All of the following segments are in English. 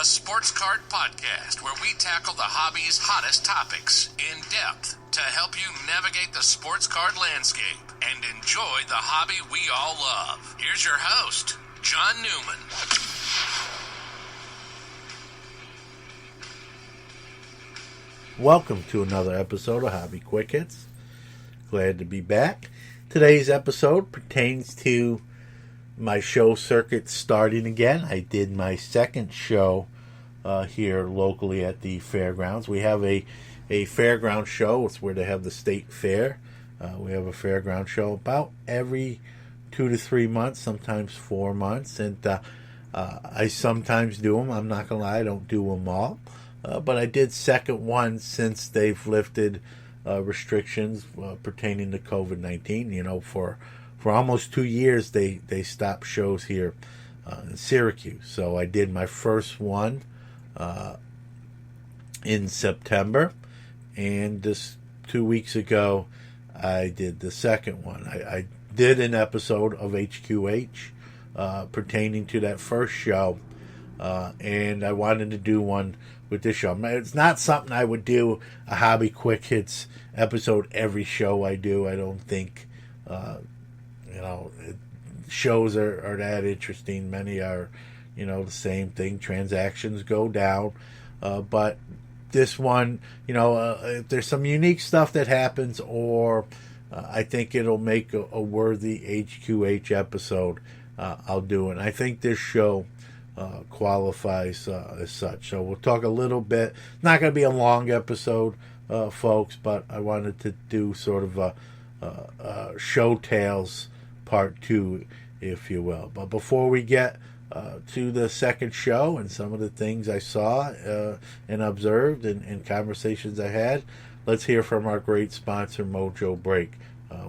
a sports card podcast where we tackle the hobby's hottest topics in depth to help you navigate the sports card landscape and enjoy the hobby we all love. Here's your host, John Newman. Welcome to another episode of Hobby Quick Hits. Glad to be back. Today's episode pertains to my show circuit starting again. I did my second show here locally at the fairgrounds. We have a fairground show. It's where they have the state fair. We have a fairground show about every 2 to 3 months, sometimes 4 months. And I sometimes do them. I'm not going to lie, I don't do them all. But I did second one since they've lifted restrictions pertaining to COVID-19. You know, for almost 2 years, they stopped shows here in Syracuse. So I did my first one in September, and just 2 weeks ago, I did the second one. I did an episode of HQH pertaining to that first show, and I wanted to do one with this show. It's not something I would do a Hobby Quick Hits episode every show I do. I don't think shows are that interesting. Many are, the same thing. Transactions go down. But this one, if there's some unique stuff that happens, or I think it'll make a worthy HQH episode, I'll do it. And I think this show qualifies as such. So we'll talk a little bit. Not going to be a long episode, folks, but I wanted to do sort of a show tales part 2, if you will. But before we get to the second show and some of the things I saw and observed and conversations I had, let's hear from our great sponsor, Mojo Break.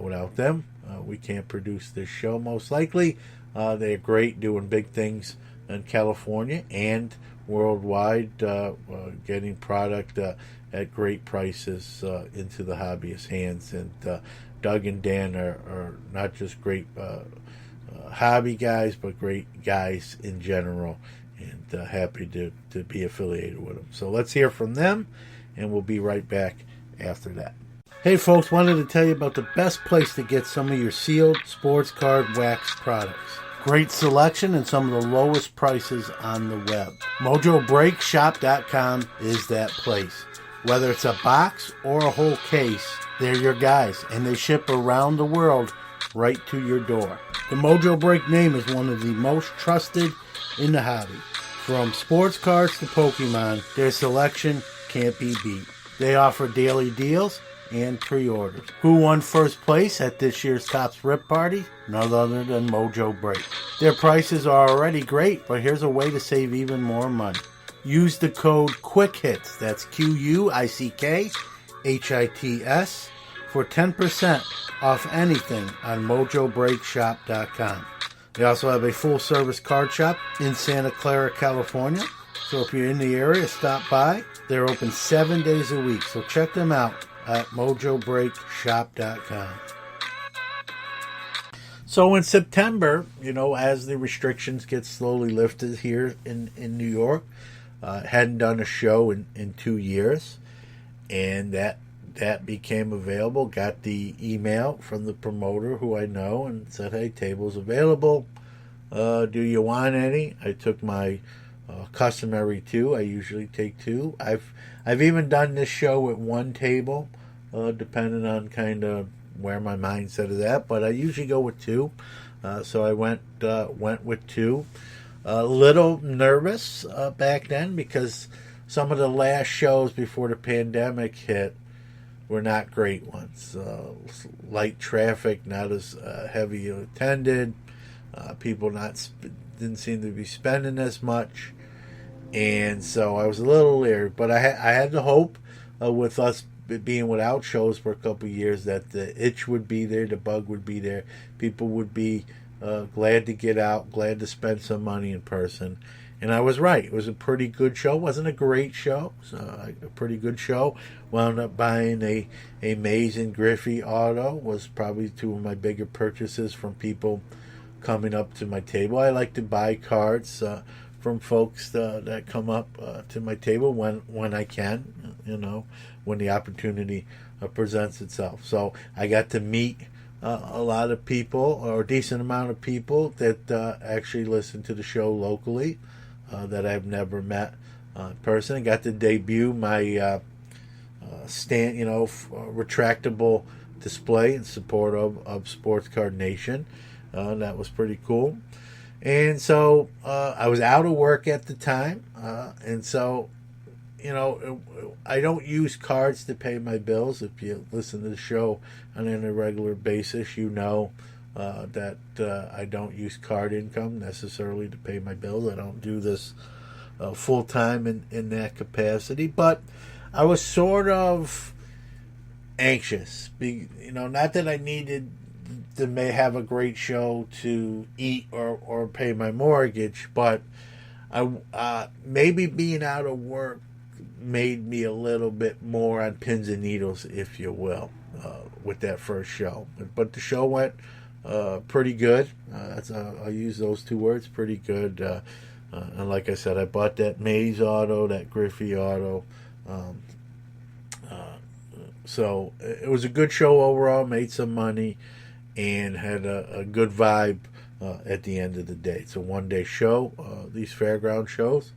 Without them, we can't produce this show, most likely. They're great, doing big things in California and worldwide, getting product at great prices into the hobbyist hands. And Doug and Dan are not just great hobby guys, but great guys in general, and happy to be affiliated with them. So let's hear from them, and we'll be right back after that. Hey folks, wanted to tell you about the best place to get some of your sealed sports card wax products. Great selection and some of the lowest prices on the web. MojoBreakShop.com is that place. Whether it's a box or a whole case, they're your guys, and they ship around the world right to your door. The Mojo Break name is one of the most trusted in the hobby. From sports cards to Pokemon, their selection can't be beat. They offer daily deals and pre-orders. Who won first place at this year's Topps Rip Party? None other than Mojo Break. Their prices are already great, but here's a way to save even more money. Use the code QUICKHITS, that's QUICKHITS, for 10% off anything on MojoBreakShop.com. They also have a full-service card shop in Santa Clara, California. So if you're in the area, stop by. They're open 7 days a week, so check them out at MojoBreakShop.com. So in September, as the restrictions get slowly lifted here in New York, hadn't done a show in 2 years, and that became available. Got the email from the promoter who I know and said, hey, table's available. Do you want any? I took my customary 2. I usually take 2. I've even done this show with 1 table, depending on kind of where my mindset is at, but I usually go with 2. So I went with 2. A little nervous back then because some of the last shows before the pandemic hit were not great ones. Light traffic, not as heavy attended. People didn't seem to be spending as much, and so I was a little leery. But I had the hope with us being without shows for a couple of years that the itch would be there, the bug would be there. People would be glad to get out, glad to spend some money in person. And I was right. It was a pretty good show. It wasn't a great show. A pretty good show. Wound up buying a Mays and Griffey auto. Was probably 2 of my bigger purchases from people coming up to my table. I like to buy cards from folks that come up to my table when I can, when the opportunity presents itself. So I got to meet a lot of people, or a decent amount of people that actually listen to the show locally that I've never met in person. I got to debut my retractable display in support of Sports Card Nation. That was pretty cool. And so I was out of work at the time, and so I don't use cards to pay my bills. If you listen to the show on a regular basis, that I don't use card income necessarily to pay my bills. I don't do this full time in that capacity, but I was sort of anxious. Not that I needed to may have a great show to eat or pay my mortgage, but I maybe being out of work made me a little bit more on pins and needles, if you will, with that first show. But the show went pretty good. I'll use those two words, pretty good. And like I said, I bought that Mays auto, that Griffey auto. So it was a good show overall, made some money, and had a good vibe at the end of the day. It's a one-day show, these fairground shows.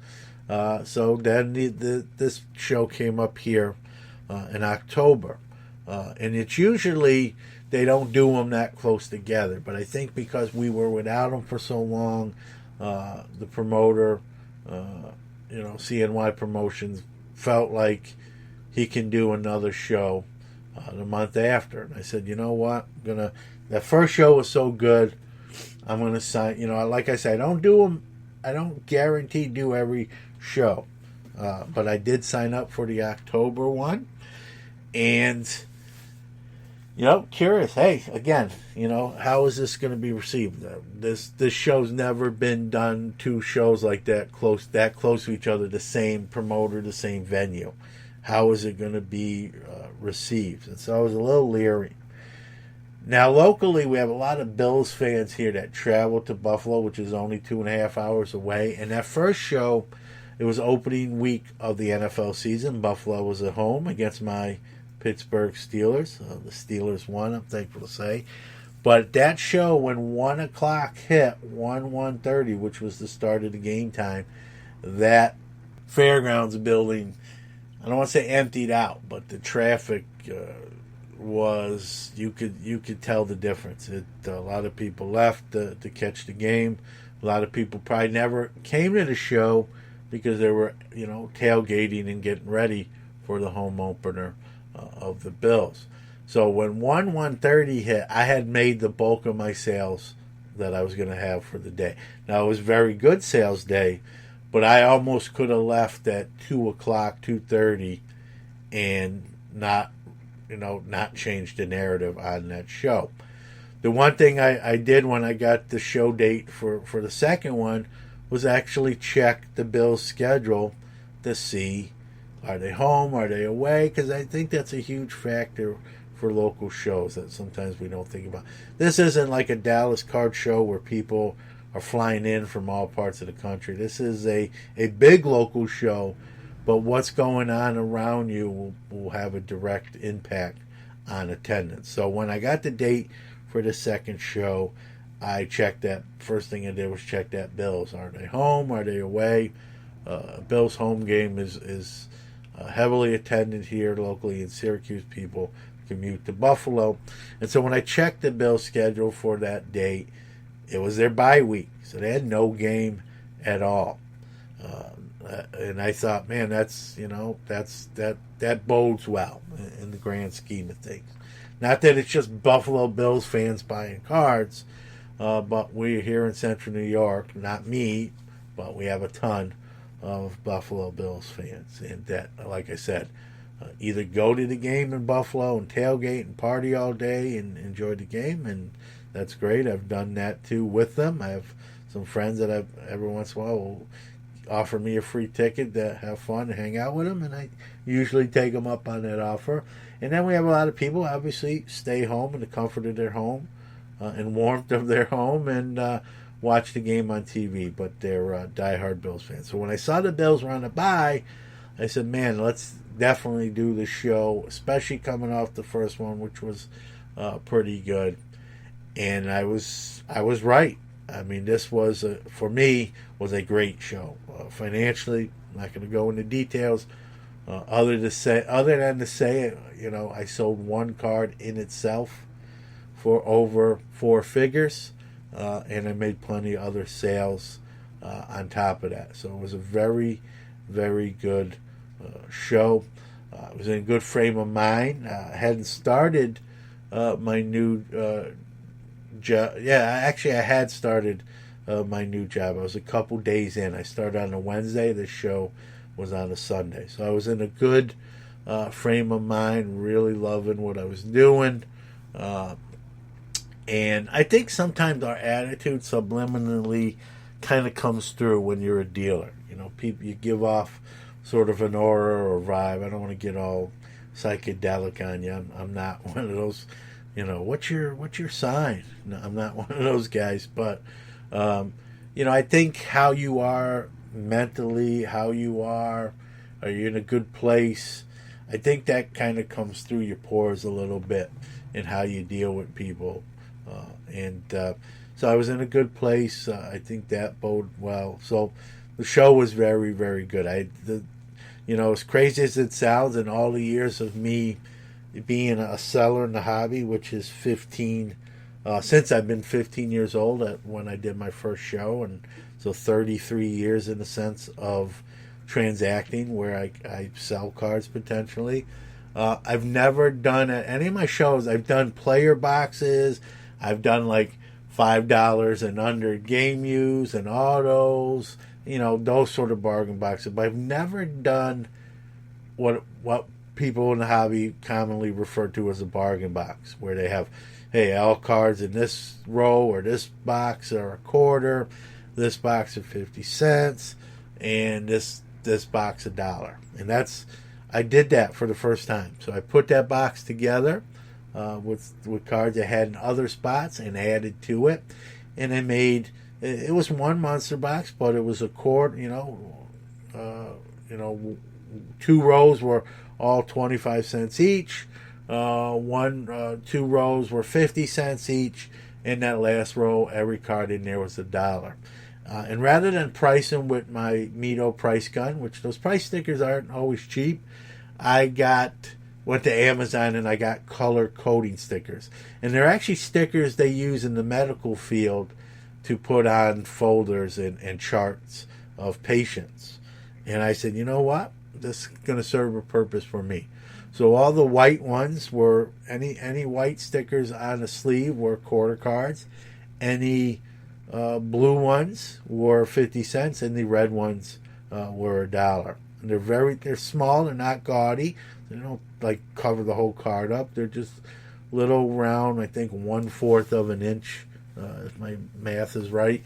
So then this show came up here in October. And it's usually, they don't do them that close together. But I think because we were without them for so long, the promoter, CNY Promotions, felt like he can do another show the month after. And I said, you know what? That first show was so good, I'm going to sign. Like I said, I don't do them. I don't guarantee do every show. But I did sign up for the October one. And, curious. Hey, again, how is this going to be received? This show's never been done, two shows like that close to each other, the same promoter, the same venue. How is it going to be received? And so I was a little leery. Now, locally, we have a lot of Bills fans here that travel to Buffalo, which is only 2.5 hours away. And that first show, it was opening week of the NFL season. Buffalo was at home against my Pittsburgh Steelers. The Steelers won, I'm thankful to say. But that show, when 1 o'clock hit, 1:30, which was the start of the game time, that fairgrounds building, I don't want to say emptied out, but the traffic was, you could tell the difference. A lot of people left to catch the game. A lot of people probably never came to the show because they were, tailgating and getting ready for the home opener of the Bills. So when 1:30 hit, I had made the bulk of my sales that I was going to have for the day. Now, it was a very good sales day, but I almost could have left at 2 o'clock, 2:30, and not change the narrative on that show. The one thing I did when I got the show date for the second one was actually check the Bills' schedule to see, are they home, are they away? Because I think that's a huge factor for local shows that sometimes we don't think about. This isn't like a Dallas card show where people are flying in from all parts of the country. This is a big local show, but what's going on around you will have a direct impact on attendance. So when I got the date for the second show, I checked that. First thing I did was check that Bills. Are they home? Are they away? Bills home game is heavily attended here locally in Syracuse. People commute to Buffalo. And so when I checked the Bills schedule for that date, it was their bye week. So they had no game at all. And I thought, man, that bodes well in the grand scheme of things. Not that it's just Buffalo Bills fans buying cards, but we're here in Central New York, not me, but we have a ton of Buffalo Bills fans. And that, like I said, either go to the game in Buffalo and tailgate and party all day and enjoy the game, and that's great. I've done that too with them. I have some friends that I've every once in a while will offer me a free ticket to have fun and hang out with them, and I usually take them up on that offer. And then we have a lot of people obviously stay home in the comfort of their home and warmth of their home and watch the game on TV, but they're diehard Bills fans. So when I saw the Bills were on the bye, I said, man, let's definitely do the show, especially coming off the first one, which was pretty good. And I was right. I mean, this was for me was a great show. Financially, I'm not going to go into details. Other than to say, I sold one card in itself for over 4 figures, and I made plenty of other sales on top of that. So it was a very, very good show. I was in a good frame of mind. I hadn't started my new job. Yeah, actually, I had started my new job. I was a couple days in. I started on a Wednesday. The show was on a Sunday. So I was in a good frame of mind, really loving what I was doing. And I think sometimes our attitude subliminally kind of comes through when you're a dealer. People, you give off sort of an aura or vibe. I don't want to get all psychedelic on you. I'm not one of those, what's your sign? No, I'm not one of those guys. But, I think how you are mentally, are you in a good place? I think that kind of comes through your pores a little bit in how you deal with people. So I was in a good place. I think that boded well. So the show was very, very good. As crazy as it sounds, in all the years of me being a seller in the hobby, which is 15, since I've been 15 years old when I did my first show, and so 33 years in the sense of transacting where I sell cards potentially. I've never done at any of my shows. I've done player boxes. I've done like $5 and under game use and autos, those sort of bargain boxes. But I've never done what people in the hobby commonly refer to as a bargain box, where they have, hey, all cards in this row or this box are a quarter, this box is 50 cents, and this box $1. And I did that for the first time. So I put that box together with cards I had in other spots and added to it, and I made it was one monster box, but it was a quarter. 2 rows were all 25 cents each. 2 rows were 50 cents each, and that last row, every card in there was $1. And rather than pricing with my Mito price gun, which those price stickers aren't always cheap, I went to Amazon and I got color coding stickers. And they're actually stickers they use in the medical field to put on folders and charts of patients. And I said, you know what? This is going to serve a purpose for me. So all the white ones were, any white stickers on the sleeve were quarter cards. Any blue ones were 50 cents, and the red ones were $1. And they're small. They're not gaudy. They don't cover the whole card up. They're just little round, I think 1/4 of an inch, if my math is right,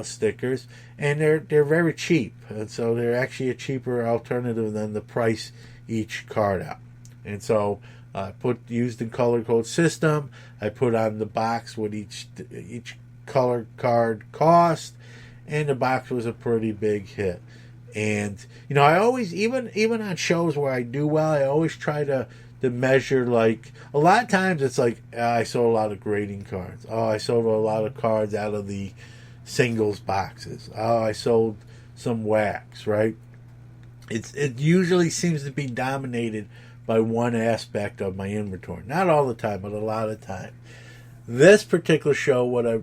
stickers. And they're very cheap. And so they're actually a cheaper alternative than the price each card out. And so I used the color code system. I put on the box what each color card cost, and the box was a pretty big hit. And I always, even on shows where I do well, I always try to measure. Like a lot of times it's like, I sold a lot of grading cards. I sold a lot of cards out of the singles boxes. I sold some wax, right? It usually seems to be dominated by one aspect of my inventory. Not all the time, but a lot of time. This particular show, what I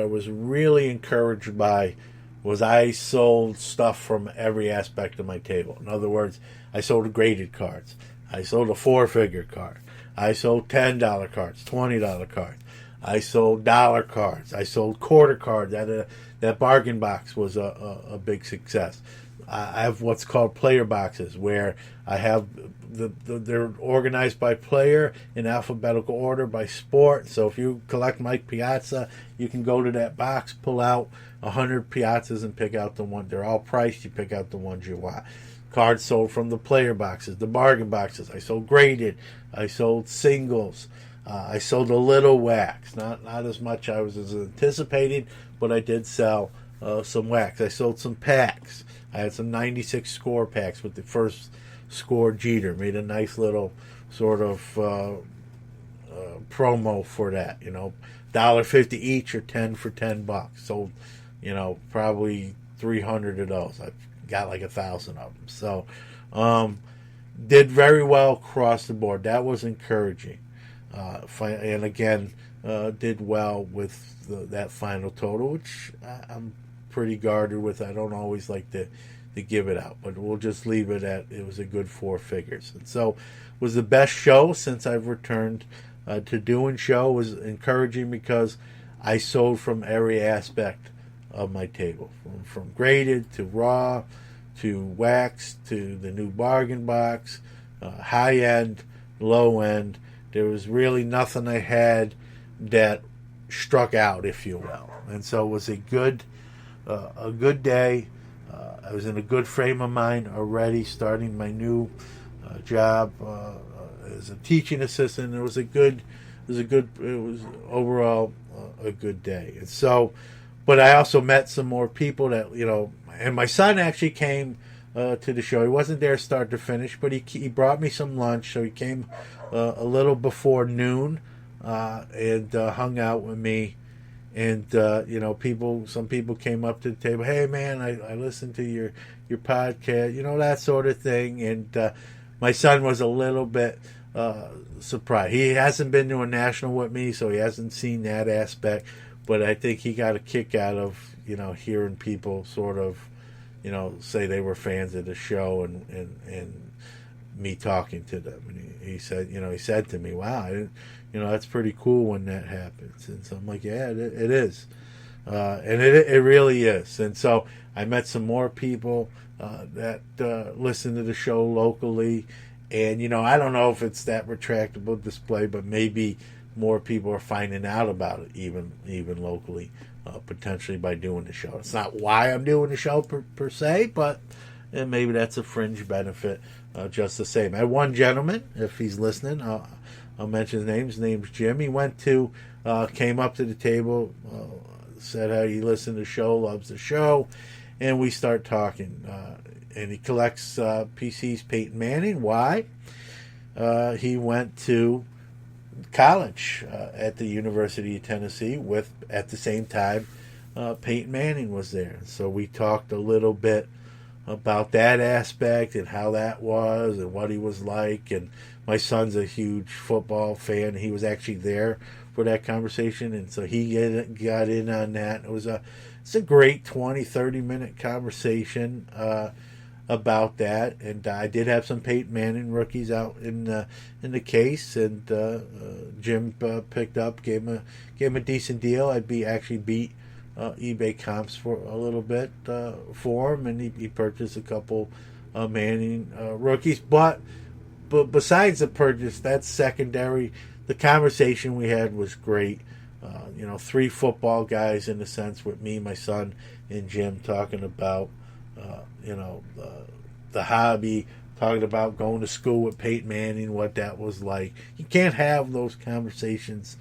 was really encouraged by was I sold stuff from every aspect of my table. In other words, I sold graded cards. I sold a 4-figure card. I sold $10 cards, $20 cards. I sold dollar cards. I sold quarter cards. That bargain box was a big success. I have what's called player boxes, where I have they're organized by player in alphabetical order by sport. So if you collect Mike Piazza, you can go to that box, pull out 100 Piazzas, and pick out the one. They're all priced. You pick out the ones you want. Cards sold from the player boxes, the bargain boxes. I sold graded. I sold singles. I sold a little wax, not as much I was as anticipating, but I did sell some wax. I sold some packs. I had some 96 score packs with the first score Jeter. Made a nice little sort of promo for that. $1.50 each or 10 for $10. Sold, probably 300 of those. I've got like 1,000 of them. So, did very well across the board. That was encouraging. And again, did well with that final total, which I'm pretty guarded with. I don't always like to give it out, but we'll just leave it at it was a good 4 figures. And so, was the best show since I've returned to doing show. Was encouraging because I sold from every aspect of my table, from graded to raw to wax to the new bargain box, high end, low end. There was really nothing I had that struck out, if you will. And so it was a good day. I was in a good frame of mind already, starting my new job as a teaching assistant. It was overall a good day. And so, but I also met some more people that and my son actually came to the show. He wasn't there start to finish, but he brought me some lunch, so he came a little before noon and hung out with me. And some people came up to the table. Hey man, I listened to your podcast, that sort of thing. And my son was a little bit surprised. He hasn't been to a national with me, so he hasn't seen that aspect. But I think he got a kick out of hearing people sort of say they were fans of the show and me talking to them. And he said to me, "Wow, that's pretty cool when that happens." And so I'm like, "Yeah, it is," and it really is. And so I met some more people that listen to the show locally, and I don't know if it's that retractable display, but maybe more people are finding out about it even locally, potentially by doing the show. It's not why I'm doing the show per se, but maybe that's a fringe benefit just the same. I had one gentleman, if he's listening, I'll mention his name. His name's Jim. He came up to the table, said how he listened to the show, loves the show, and we start talking. And he collects PCs, Peyton Manning. Why? He went to college at the University of Tennessee at the same time Peyton Manning was there. So we talked a little bit about that aspect and how that was and what he was like. And my son's a huge football fan. He was actually there for that conversation, and so he got in on that. It's a great 20-30 minute conversation about that. And I did have some Peyton Manning rookies out in the case, and Jim picked up, gave him a decent deal. Actually beat eBay comps for a little bit for him, and he purchased a couple Manning rookies. But besides the purchase, that's secondary. The conversation we had was great. 3 football guys in a sense, with me, my son, and Jim, talking about the hobby, talking about going to school with Peyton Manning, what that was like. You can't have those conversations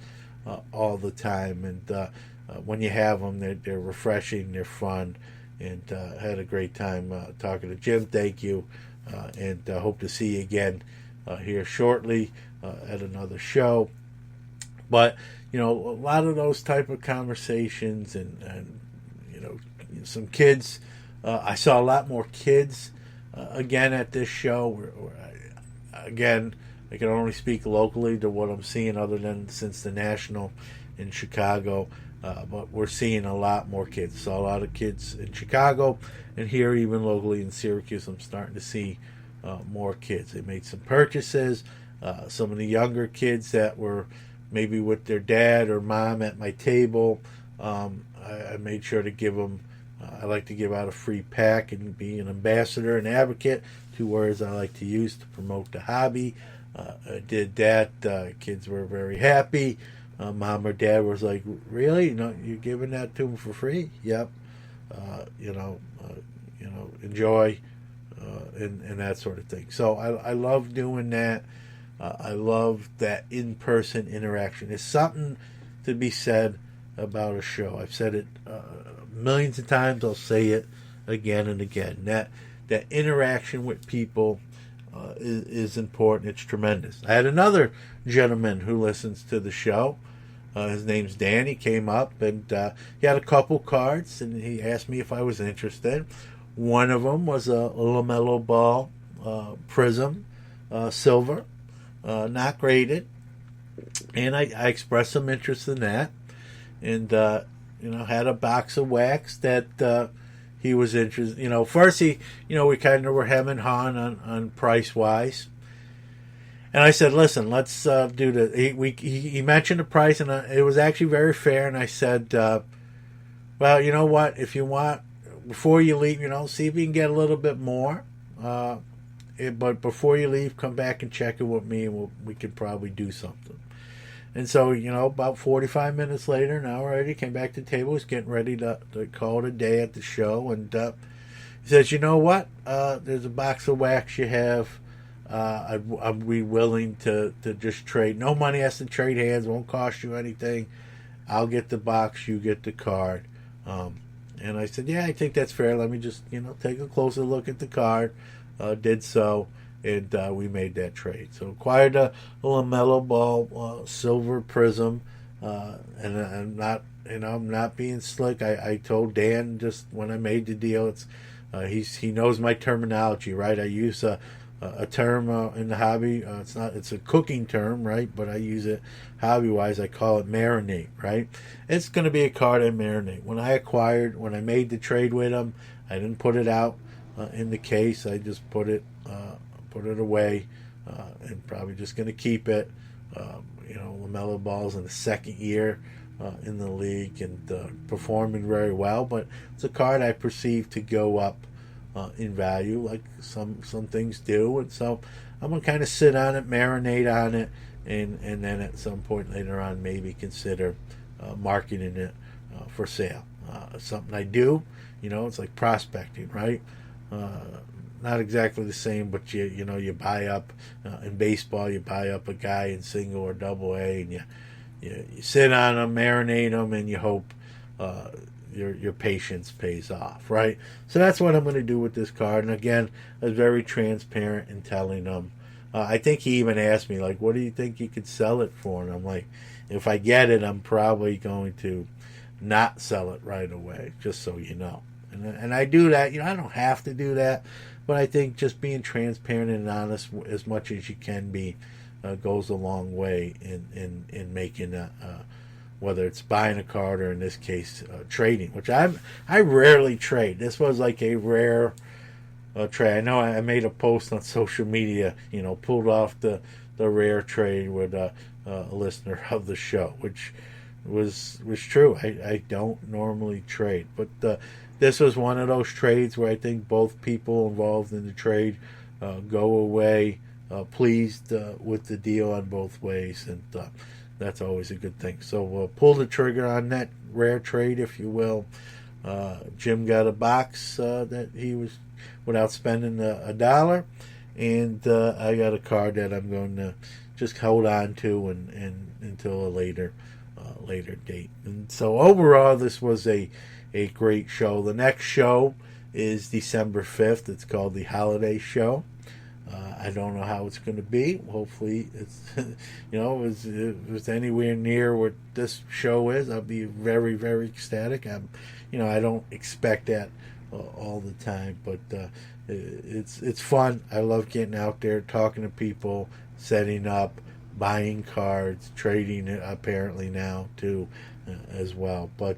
all the time, and when you have them, they're refreshing, they're fun, and had a great time talking to Jim. Thank you, and hope to see you again here shortly at another show. But a lot of those type of conversations, and some kids. I saw a lot more kids again at this show. I can only speak locally to what I'm seeing, other than since the national in Chicago. But we're seeing a lot more kids. Saw a lot of kids in Chicago, and here even locally in Syracuse, I'm starting to see more kids. They made some purchases. Some of the younger kids that were maybe with their dad or mom at my table, I made sure to give them. I like to give out a free pack and be an ambassador and advocate, 2 words I like to use to promote the hobby. I did that. Kids were very happy. Mom or dad was like, "Really? You're giving that to them for free?" Yep. Enjoy, and that sort of thing. So I love doing that. I love that in-person interaction. There's something to be said about a show. I've said it millions of times. I'll say it again and again. That interaction with people is important. It's tremendous. I had another gentleman who listens to the show. His name's Dan. He came up and he had a couple cards, and he asked me if I was interested. One of them was a LaMelo Ball Prism Silver, not graded, and I expressed some interest in that, and had a box of wax that he was interested. First we kind of were hem and hawing on price wise. And I said, listen, let's do the. He mentioned the price, and it was actually very fair. And I said, well, you know what? If you want, before you leave, see if you can get a little bit more. But before you leave, come back and check it with me, and we could probably do something. And so, about 45 minutes later, an hour later, he came back to the table. He was getting ready to call it a day at the show. And he says, you know what? There's a box of wax you have. I'd be willing to just trade. No money has to trade hands. Won't cost you anything. I'll get the box. You get the card. And I said, yeah, I think that's fair. Let me just, take a closer look at the card. Did so, and we made that trade. So acquired a LaMelo Ball Silver Prism, and I'm not being slick. I told Dan just when I made the deal, it's he knows my terminology, right? I use a term in the hobby. It's a cooking term, right? But I use it hobby-wise. I call it marinate, right? It's going to be a card I marinate. When I made the trade with him, I didn't put it out in the case. I just put it away, and probably just going to keep it. LaMelo Ball's in the second year in the league and performing very well, but it's a card I perceive to go up in value, like some things do, and so I'm gonna kind of sit on it, marinate on it, and then at some point later on maybe consider marketing it for sale. Something I do, it's like prospecting, right? Not exactly the same, but you buy up in baseball. You buy up a guy in single or double A, and you sit on them, marinate them, and you hope your patience pays off, right? So that's what I'm going to do with this card. And again, I was very transparent in telling them. I think he even asked me, like, what do you think you could sell it for? And I'm like, if I get it, I'm probably going to not sell it right away, just so you know. And I do that. I don't have to do that, but I think just being transparent and honest as much as you can be goes a long way in making whether it's buying a card or in this case trading, which I rarely trade. This was like a rare trade. I know I made a post on social media, pulled off the rare trade with a listener of the show, which was true. I don't normally trade, but this was one of those trades where I think both people involved in the trade go away pleased with the deal on both ways, and that's always a good thing. So pull the trigger on that rare trade, if you will. Jim got a box that he was without spending a dollar, and I got a card that I'm going to just hold on to and until a later date. And so overall, this was a great show. The next show is December 5th. It's called the Holiday Show. I don't know how it's going to be. Hopefully, it's if it's anywhere near what this show is, I'll be very, very ecstatic. I don't expect that all the time, but it's fun. I love getting out there, talking to people, setting up, buying cards, trading it apparently now too, as well. But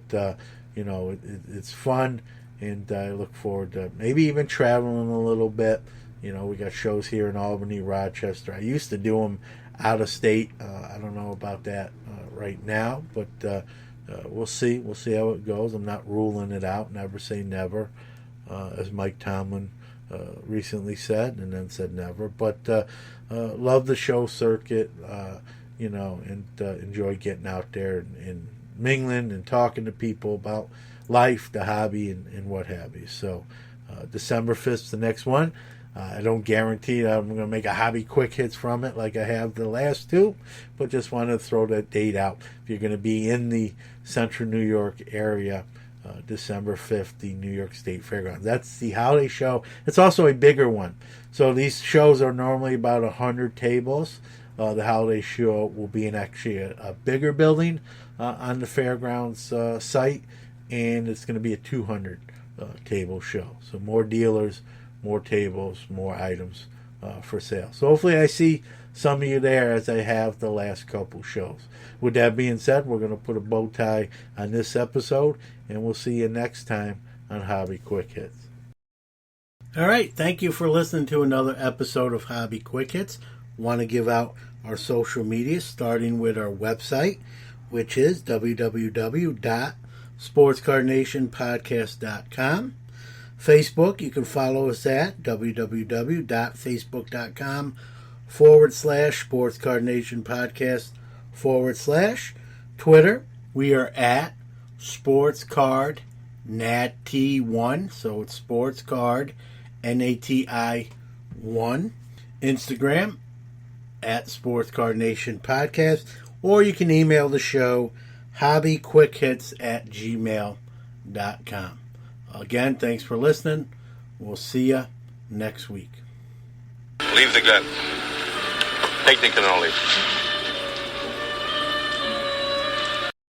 it's fun, and I look forward to maybe even traveling a little bit. We got shows here in Albany, Rochester. I used to do them out of state. I don't know about that right now, but we'll see. We'll see how it goes. I'm not ruling it out. Never say never, as Mike Tomlin recently said, and then said never. But love the show circuit, and enjoy getting out there and mingling and talking to people about life, the hobby, and what have you. So December 5th is the next one. I don't guarantee that I'm going to make a hobby quick hits from it like I have the last two, but just want to throw that date out. If you're going to be in the central New York area, December 5th, the New York State Fairgrounds. That's the holiday show. It's also a bigger one. So these shows are normally about 100 tables. The holiday show will be in actually a bigger building on the fairgrounds site, and it's going to be a 200 table show. So more dealers, more tables, more items for sale. So hopefully I see some of you there as I have the last couple shows. With that being said, we're going to put a bow tie on this episode, and we'll see you next time on Hobby Quick Hits. All right, thank you for listening to another episode of Hobby Quick Hits. Want to give out our social media, starting with our website, which is www.sportscardnationpodcast.com. Facebook, you can follow us at www.facebook.com/SportsCardNationPodcast/. Twitter, we are at SportsCardNati1, so it's SportsCard NATI1. Instagram, at SportsCardNationPodcast, or you can email the show hobbyquickhits@gmail.com. Again, thanks for listening. We'll see you next week. Leave the gun. Take the cannoli.